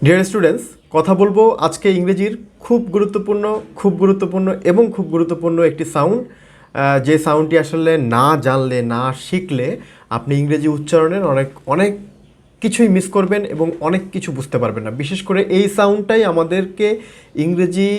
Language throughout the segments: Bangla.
ডিয়ার স্টুডেন্টস, কথা বলবো আজকে ইংরেজির খুব গুরুত্বপূর্ণ এবং খুব গুরুত্বপূর্ণ একটি সাউন্ড, যে সাউন্ডটি আসলে না জানলে না শিখলে আপনি ইংরেজি উচ্চারণের অনেক অনেক কিছুই মিস করবেন এবং অনেক কিছু বুঝতে পারবেন না। বিশেষ করে এই সাউন্ডটাই আমাদেরকে ইংরেজি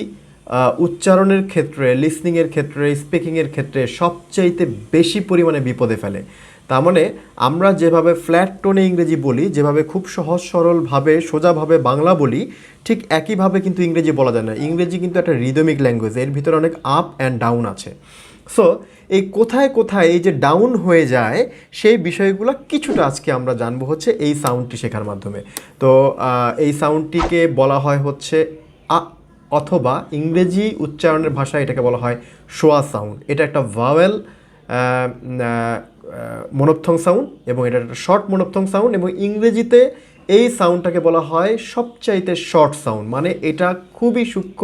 উচ্চারণের ক্ষেত্রে, লিসনিংয়ের ক্ষেত্রে, স্পিকিংয়ের ক্ষেত্রে সবচাইতে বেশি পরিমাণে বিপদে ফেলে। তার মানে আমরা যেভাবে ফ্ল্যাট টোনে ইংরেজি বলি, যেভাবে খুব সহজ সরলভাবে সোজাভাবে বাংলা বলি, ঠিক একইভাবে কিন্তু ইংরেজি বলা যায় না। ইংরেজি কিন্তু একটা রিদমিক ল্যাঙ্গুয়েজ, এর ভিতরে অনেক আপ অ্যান্ড ডাউন আছে। সো এই কোথায় কোথায় এই যে ডাউন হয়ে যায় সেই বিষয়গুলো কিছুটা আজকে আমরা জানবো হচ্ছে এই সাউন্ডটি শেখার মাধ্যমে। তো এই সাউন্ডটিকে বলা হয় হচ্ছে আ, অথবা ইংরেজি উচ্চারণের ভাষায় এটাকে বলা হয় শোয়া সাউন্ড। এটা একটা ভাওয়েল মনোপথং সাউন্ড এবং এটা একটা শর্ট মনোপথং সাউন্ড, এবং ইংরেজিতে এই সাউন্ডটাকে বলা হয় সবচাইতে শর্ট সাউন্ড। মানে এটা খুবই সূক্ষ্ম,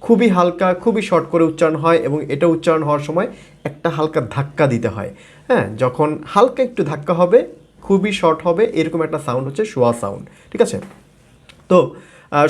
খুবই হালকা, খুবই শর্ট করে উচ্চারণ হয় এবং এটা উচ্চারণ হওয়ার সময় একটা হালকা ধাক্কা দিতে হয়। হ্যাঁ, যখন হালকা একটু ধাক্কা হবে, খুবই শর্ট হবে, এরকম একটা সাউন্ড হচ্ছে শোয়া সাউন্ড। ঠিক আছে? তো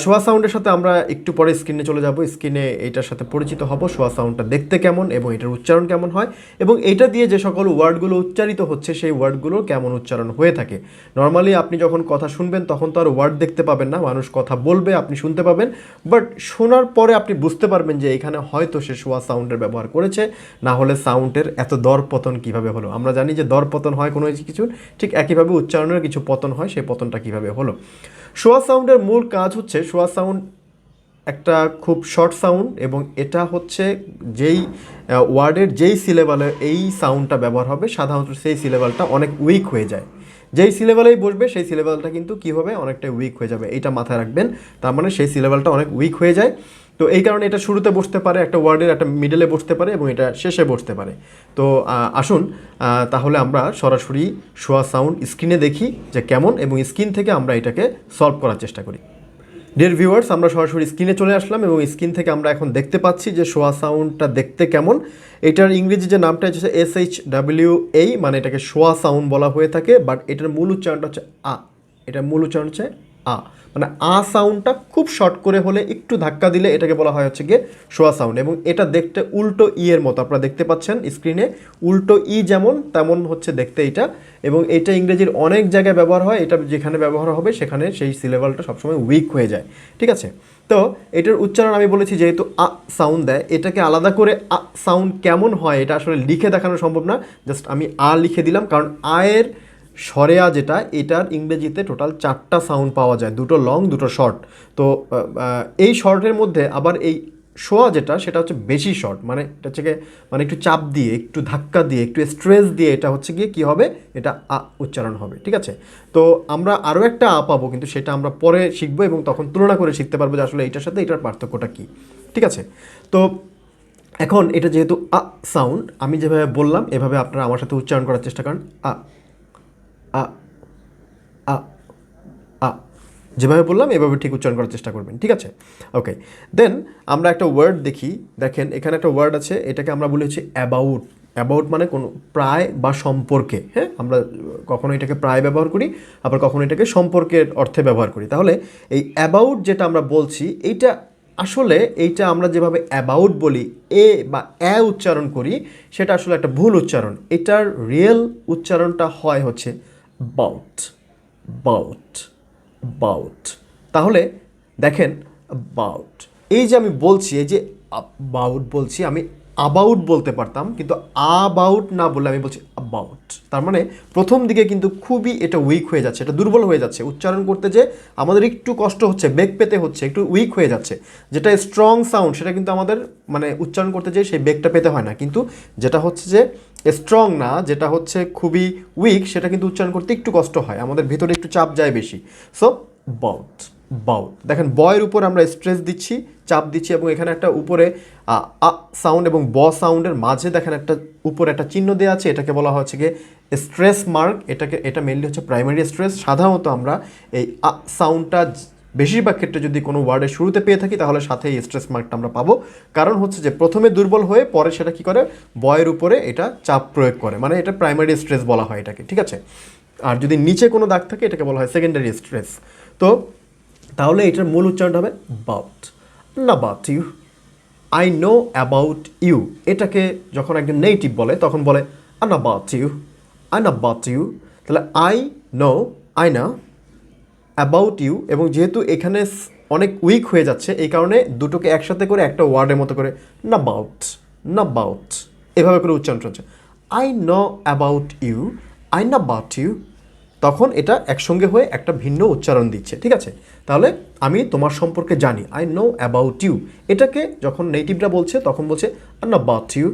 শোয়া সাউন্ডের সাথে আমরা একটু পরে স্ক্রিনে চলে যাব। স্ক্রিনে এইটার সাথে পরিচিত হব, শোয়া সাউন্ডটা দেখতে কেমন এবং এটার উচ্চারণ কেমন হয়, এবং এটা দিয়ে যে সকল ওয়ার্ডগুলো উচ্চারিত হচ্ছে সেই ওয়ার্ডগুলো কেমন উচ্চারণ হয়ে থাকে। নর্মালি আপনি যখন কথা শুনবেন তখন তো আর ওয়ার্ড দেখতে পাবেন না, মানুষ কথা বলবে, আপনি শুনতে পাবেন, বাট শোনার পরে আপনি বুঝতে পারবেন যে এখানে হয়তো সে শোয়া সাউন্ডের ব্যবহার করেছে, না হলে সাউন্ডের এত দরপতন কীভাবে হলো। আমরা জানি যে দরপতন হয় কোনো কিছুর, ঠিক একইভাবে উচ্চারণের কিছু পতন হয়, সেই পতনটা কীভাবে হলো। শোয়া সাউন্ডের মূল কাজ হচ্ছে, শোয়া সাউন্ড একটা খুব শর্ট সাউন্ড এবং এটা হচ্ছে যেই ওয়ার্ডের যেই সিলেবালে এই সাউন্ডটা ব্যবহার হবে সাধারণত সেই সিলেবালটা অনেক উইক হয়ে যায়। যেই সিলেবালেই বসবে সেই সিলেবালটা কিন্তু কী হবে, অনেকটা উইক হয়ে যাবে। এইটা মাথায় রাখবেন, তার মানে সেই সিলেবালটা অনেক উইক হয়ে যায়। তো এই কারণে এটা শুরুতে বসতে পারে একটা ওয়ার্ডের, একটা মিডলে বসতে পারে এবং এটা শেষে বসতে পারে। তো আসুন তাহলে আমরা সরাসরি শোয়া সাউন্ড স্ক্রিনে দেখি যে কেমন, এবং স্ক্রিন থেকে আমরা এটাকে সলভ করার চেষ্টা করি। ডিয়ার ভিউয়ার্স, আমরা সরাসরি স্ক্রিনে চলে আসলাম এবং স্ক্রিন থেকে আমরা এখন দেখতে পাচ্ছি যে শোয়া সাউন্ডটা দেখতে কেমন। এটার ইংরেজি যে নামটা হচ্ছে SHWA, মানে এটাকে শোয়া সাউন্ড বলা হয়ে থাকে, বাট এটার মূল উচ্চারণটা হচ্ছে আ। এটার মূল উচ্চারণ হচ্ছে আ, মানে আ সাউন্ডটা খুব শর্ট করে হলে একটু ধাক্কা দিলে এটাকে বলা হয় হচ্ছে গিয়ে শোয়া সাউন্ড। এবং এটা দেখতে উল্টো ই এর মতো, আপনারা দেখতে পাচ্ছেন স্ক্রিনে উল্টো ই যেমন তেমন হচ্ছে দেখতে এটা, এবং এটা ইংরেজির অনেক জায়গায় ব্যবহার হয়। এটা যেখানে ব্যবহার হবে সেখানে সেই সিলেবালটা সবসময় উইক হয়ে যায়। ঠিক আছে? তো এটার উচ্চারণ আমি বলেছি যেহেতু আ সাউন্ড দেয়, এটাকে আলাদা করে আ সাউন্ড কেমন হয় এটা আসলে লিখে দেখানো সম্ভব না, জাস্ট আমি আ লিখে দিলাম, কারণ আয়ের স্বরে আ যেটা, এটার ইংরেজিতে টোটাল 4টা সাউন্ড পাওয়া যায়, দুটো লং দুটো শর্ট। তো এই শর্টের মধ্যে আবার এই শোয়া যেটা, সেটা হচ্ছে বেশি শর্ট, মানে এটা হচ্ছে গিয়ে মানে একটু চাপ দিয়ে, একটু ধাক্কা দিয়ে, একটু স্ট্রেস দিয়ে এটা হচ্ছে গিয়ে কী হবে, এটা আ উচ্চারণ হবে। ঠিক আছে? তো আমরা আরও একটা আ পাবো, কিন্তু সেটা আমরা পরে শিখবো এবং তখন তুলনা করে শিখতে পারবো যে আসলে এটার সাথে এটার পার্থক্যটা কী। ঠিক আছে? তো এখন এটা যেহেতু আ সাউন্ড, আমি যেভাবে বললাম এভাবে আপনারা আমার সাথে উচ্চারণ করার চেষ্টা করেন। আ আ আ আ, যেভাবে বললাম এভাবে ঠিক উচ্চারণ করার চেষ্টা করবেন। ঠিক আছে? ওকে, দেন আমরা একটা ওয়ার্ড দেখি। দেখেন এখানে একটা ওয়ার্ড আছে, এটাকে আমরা বলি হচ্ছে অ্যাবাউট। অ্যাবাউট মানে কোনো প্রায় বা সম্পর্কে। হ্যাঁ, আমরা কখনো এটাকে প্রায় ব্যবহার করি, আবার কখনো এটাকে সম্পর্কের অর্থে ব্যবহার করি। তাহলে এই অ্যাবাউট যেটা আমরা বলছি, এইটা আসলে এইটা আমরা যেভাবে অ্যাবাউট বলি, এ বা অ্যা উচ্চারণ করি, সেটা আসলে একটা ভুল উচ্চারণ। এটার রিয়েল উচ্চারণটা হয় হচ্ছে বাউট, বাউট, বাউট। তাহলে দেখেন বাউট, এই যে আমি বলছি, এই যে বাউট বলছি, আমি অ্যাবাউট বলতে পারতাম, কিন্তু অ্যাবাউট না বলে আমি বলছি অ্যাবাউট। তার মানে প্রথম দিকে কিন্তু খুবই এটা উইক হয়ে যাচ্ছে, এটা দুর্বল হয়ে যাচ্ছে। উচ্চারণ করতে যে আমাদের একটু কষ্ট হচ্ছে, বেগ পেতে হচ্ছে, একটু উইক হয়ে যাচ্ছে। যেটা স্ট্রং সাউন্ড সেটা কিন্তু আমাদের মানে উচ্চারণ করতে যে সেই বেগটা পেতে হয় না, কিন্তু যেটা হচ্ছে যে স্ট্রং না, যেটা হচ্ছে খুবই উইক, সেটা কিন্তু উচ্চারণ করতে একটু কষ্ট হয়, আমাদের ভেতরে একটু চাপ যায় বেশি। So bout, bout. দেখেন বয়ের উপর আমরা স্ট্রেস দিচ্ছি, চাপ দিচ্ছি, এবং এখানে একটা উপরে আ সাউন্ড এবং ব সাউন্ডের মাঝে দেখেন একটা উপরে একটা চিহ্ন দেওয়া আছে, এটাকে বলা হচ্ছে গিয়ে স্ট্রেস মার্ক। এটা মেনলি হচ্ছে প্রাইমারি স্ট্রেস। সাধারণত আমরা এই আ সাউন্ডটা বেশিরভাগ ক্ষেত্রে যদি কোনো ওয়ার্ডের শুরুতে পেয়ে থাকি তাহলে সাথে এই স্ট্রেস মার্কটা আমরা পাবো, কারণ হচ্ছে যে প্রথমে দুর্বল হয়ে পরে সেটা কী করে, বয়ের উপরে এটা চাপ প্রয়োগ করে, মানে এটা প্রাইমারি স্ট্রেস বলা হয় এটাকে। ঠিক আছে? আর যদি নিচে কোনো দাগ থাকে এটাকে বলা হয় সেকেন্ডারি স্ট্রেস। তো তাহলে এটার মূল উচ্চারণটা হবে বাউট, না bout you. I know about you, এটাকে যখন একজন নেটিভ বলে তখন বলে I know about you, I know about you. তাহলে I know, I know about you, এবং যেহেতু এখানে অনেক উইক হয়ে যাচ্ছে এই কারণে দুটোকে একসাথে করে একটা ওয়ার্ডের মতো করে না বাউট, না বাউট এভাবে করে উচ্চারণ হচ্ছে। I know about you, I know about you, তখন এটা একসঙ্গে হয়ে একটা ভিন্ন উচ্চারণ দিচ্ছে, ঠিক আছে? তাহলে আমি তোমার সম্পর্কে জানি, আই নো অ্যাবাউট ইউ। এটাকে যখন নেটিভরা বলছে তখন বলছে আন অ্যাবাউট ইউ।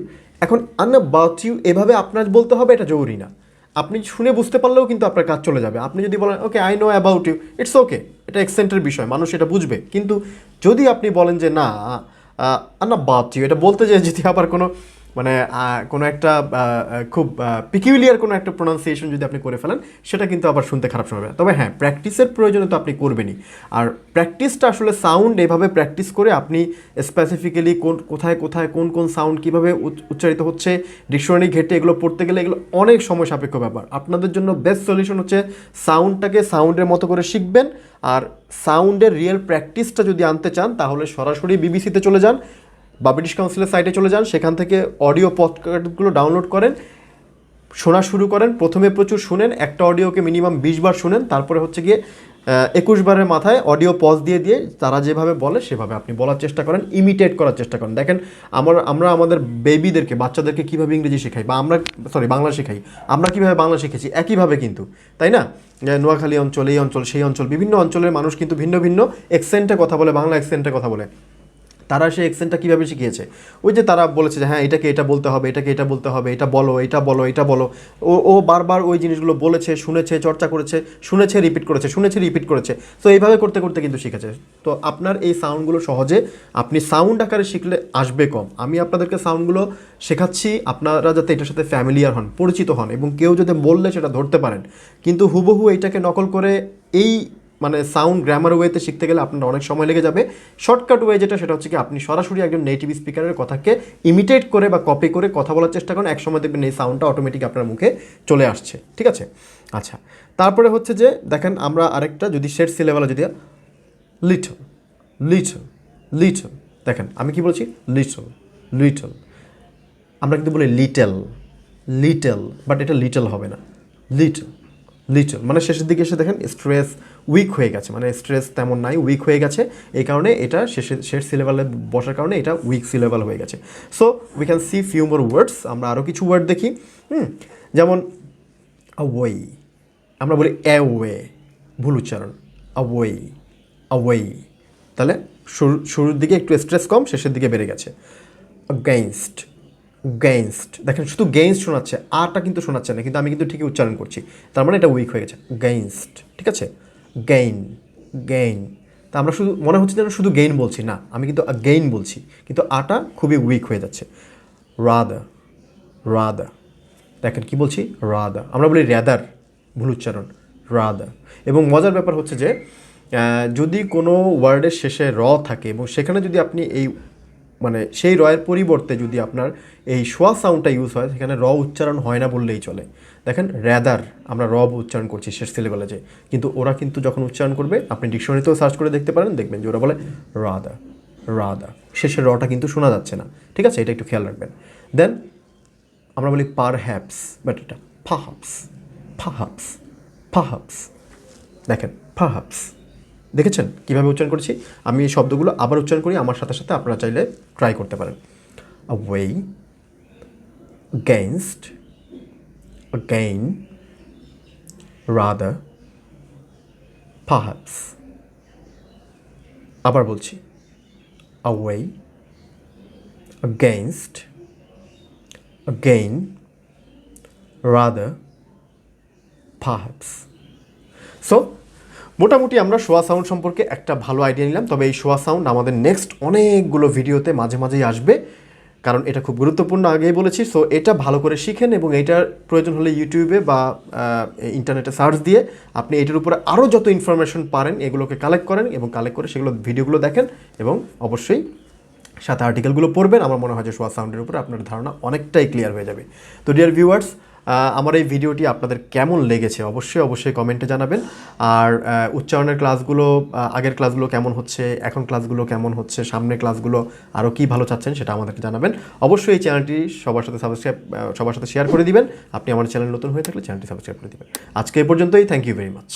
এখন আন অ্যাবাউট ইউ এভাবে আপনার বলতে হবে এটা জরুরি না, আপনি শুনে বুঝতে পারলেও কিন্তু আপনার কাজ চলে যাবে। আপনি যদি বলেন okay I know about you, it's okay, এটা অ্যাকসেন্টের বিষয়, মানুষ এটা বুঝবে। কিন্তু যদি আপনি বলেন যে না আন অ্যাবাউট ইউ, এটা বলতে যে যদি আবার কোনো মানে কোনো একটা খুব পিকিউলিয়ার কোনো একটা প্রোনাউন্সিয়েশন যদি আপনি করে ফেলেন, সেটা কিন্তু আবার শুনতে খারাপ শোনাবে। তবে হ্যাঁ, প্র্যাকটিসের প্রয়োজনে তো আপনি করবেনই। আর প্র্যাকটিসটা আসলে সাউন্ড এভাবে প্র্যাকটিস করে আপনি স্পেসিফিক্যালি কোথায় কোথায় কোন কোন সাউন্ড কীভাবে উচ্চারিত হচ্ছে ডিকশনারি ঘেটে এগুলো পড়তে গেলে এগুলো অনেক সময় সাপেক্ষ ব্যাপার। আপনাদের জন্য বেস্ট সলিউশন হচ্ছে সাউন্ডটাকে সাউন্ডের মতো করে শিখবেন। আর সাউন্ডের রিয়েল প্র্যাকটিসটা যদি আনতে চান তাহলে সরাসরি বিবিসিতে চলে যান বা ব্রিটিশ কাউন্সিলের সাইটে চলে যান, সেখান থেকে অডিও পডকাস্টগুলো ডাউনলোড করেন, শোনা শুরু করেন। প্রথমে প্রচুর শুনেন, একটা অডিওকে মিনিমাম 20 বার শুনেন, তারপরে হচ্ছে গিয়ে 21 বারের মাথায় অডিও পজ দিয়ে দিয়ে তারা যেভাবে বলে সেভাবে আপনি বলার চেষ্টা করেন, ইমিটেট করার চেষ্টা করেন। দেখেন আমরা আমাদের বেবিদেরকে, বাচ্চাদেরকে কীভাবে ইংরেজি শেখাই বা বাংলা শেখাই, আমরা কীভাবে বাংলা শিখেছি একইভাবে কিন্তু, তাই না? নোয়াখালী অঞ্চল, এই অঞ্চল, সেই অঞ্চল, বিভিন্ন অঞ্চলের মানুষ কিন্তু ভিন্ন ভিন্ন অ্যাকসেন্টে কথা বলে, বাংলা অ্যাকসেন্টে কথা বলে। তারা সেই অ্যাকসেন্টটা কীভাবে শিখিয়েছে? ওই যে তারা বলেছে যে হ্যাঁ এটাকে এটা বলতে হবে, এটাকে এটা বলতে হবে, এটা বলো, এটা বলো, এটা বলো। ও বারবার ওই জিনিসগুলো বলেছে, শুনেছে, চর্চা করেছে, শুনেছে, রিপিট করেছে, শুনেছে, রিপিট করেছে। তো এইভাবে করতে করতে কিন্তু শিখেছে। তো আপনার এই সাউন্ডগুলো সহজে আপনি সাউন্ড আকারে শিখলে আসবে কম। আমি আপনাদেরকে সাউন্ডগুলো শেখাচ্ছি আপনারা যাতে এটার সাথে ফ্যামিলিয়ার হন, পরিচিত হন, এবং কেউ যদি বললে সেটা ধরতে পারেন। কিন্তু হুবহু এইটাকে নকল করে এই মানে সাউন্ড গ্রামার ওয়েতে শিখতে গেলে আপনার অনেক সময় লেগে যাবে। শর্টকাট ওয়ে যেটা, সেটা হচ্ছে কি আপনি সরাসরি একজন নেটিভ স্পিকারের কথাকে ইমিটেট করে বা কপি করে কথা বলার চেষ্টা করেন, এক সময় দেখবেন এই সাউন্ডটা অটোমেটিক আপনার মুখে চলে আসছে, ঠিক আছে? আচ্ছা, তারপরে হচ্ছে যে দেখেন আমরা আরেকটা যদি শেড সি লেভেলে যদি লিটল, লিটল, লিটল, দেখেন আমি কি বলছি লিটল, লিটল, আমরা কিন্তু বলি লিটেল, লিটেল, বাট এটা লিটল হবে না, লিটল, লিটল, মানে শেষের দিকে এসে দেখেন স্ট্রেস উইক হয়ে গেছে, মানে স্ট্রেস তেমন নাই, উইক হয়ে গেছে। এই কারণে এটা শেষ সিলেবালে বসার কারণে এটা উইক সিলেবাল হয়ে গেছে। So we can see few more words, আমরা আরও কিছু ওয়ার্ড দেখি। যেমন অ্যাওয়ে, আমরা বলি অ্যাওয়ে, ভুল উচ্চারণ, অ্যাওয়ে, অ্যাওয়ে। তাহলে শুরুর দিকে একটু স্ট্রেস কম, শেষের দিকে বেড়ে গেছে। অ্যাগেইনস্ট, গেইনস্ট, দেখেন শুধু গেইনস্ট শোনাচ্ছে, আরটা কিন্তু শোনাচ্ছে না, কিন্তু আমি কিন্তু ঠিকই উচ্চারণ করছি, তার মানে এটা উইক হয়ে গেছে। গেইনস্ট, ঠিক আছে? গেইন, গেইন, তা আমরা শুধু মনে হচ্ছে যেন শুধু গেইন বলছি, না আমি কিন্তু গেইন বলছি, কিন্তু আটা খুবই উইক হয়ে যাচ্ছে। রাদার, রাদার, দেখেন কি বলছি রাদার, আমরা বলি র্যাদার, ভুল উচ্চারণ, রাদার। এবং মজার ব্যাপার হচ্ছে যে যদি কোনো ওয়ার্ডের শেষে র থাকে এবং সেখানে যদি আপনি এই মানে সেই রয়ের পরিবর্তে যদি আপনার এই শোয়া সাউন্ডটা ইউজ হয়, সেখানে র উচ্চারণ হয় না বললেই চলে। দেখেন র্যাদার, আমরা র উচ্চারণ করছি শেষ সিলেবেলে যে, কিন্তু ওরা কিন্তু যখন উচ্চারণ করবে আপনি ডিকশনারিতেও সার্চ করে দেখতে পারেন, দেখবেন যে ওরা বলে রাদা, রাদা, শেষের রটা কিন্তু শোনা যাচ্ছে না, ঠিক আছে? এটা একটু খেয়াল রাখবেন। দেন আমরা বলি পারহ্যাপস, বাট এটা পারহ্যাপস, পারহ্যাপস, পারহ্যাপস, দেখেন পারহ্যাপস, দেখেছেন কীভাবে উচ্চারণ করেছি? আমি এই শব্দগুলো আবার উচ্চারণ করি, আমার সাথে সাথে আপনারা চাইলে ট্রাই করতে পারেন। away, against, again, rather, perhaps। আবার বলছি away, against, again, rather, perhaps। So মোটামুটি আমরা শোয়া সাউন্ড সম্পর্কে একটা ভালো আইডিয়া নিলাম। তবে এই শোয়া সাউন্ড আমাদের নেক্সট অনেকগুলো ভিডিওতে মাঝে মাঝেই আসবে, কারণ এটা খুব গুরুত্বপূর্ণ, আগেই বলেছি। সো এটা ভালো করে শিখেন এবং এটার প্রয়োজন হলে ইউটিউবে বা ইন্টারনেটে সার্চ দিয়ে আপনি এটার উপরে আরও যত ইনফরমেশন পারেন এগুলোকে কালেক্ট করেন এবং কালেক্ট করে সেগুলো ভিডিওগুলো দেখেন এবং অবশ্যই সাথে আর্টিকেলগুলো পড়বেন। আমার মনে হয় যে শোয়া সাউন্ডের উপরে আপনার ধারণা অনেকটাই ক্লিয়ার হয়ে যাবে। তো ডিয়ার ভিউয়ার্স, আমার এই ভিডিওটি আপনাদের কেমন লেগেছে অবশ্যই কমেন্টে জানাবেন। আর উচ্চারণের ক্লাসগুলো, আগের ক্লাসগুলো কেমন হচ্ছে, এখন ক্লাসগুলো কেমন হচ্ছে, সামনের ক্লাসগুলো আরও কী ভালো চাচ্ছেন সেটা আমাদেরকে জানাবেন। অবশ্যই এই চ্যানেলটি সবার সাথে শেয়ার করে দিবেন। আপনি আমার চ্যানেল নতুন হয়ে থাকলে চ্যানেলটি সাবস্ক্রাইব করে দিবেন। আজকে এই পর্যন্তই। Thank you very much.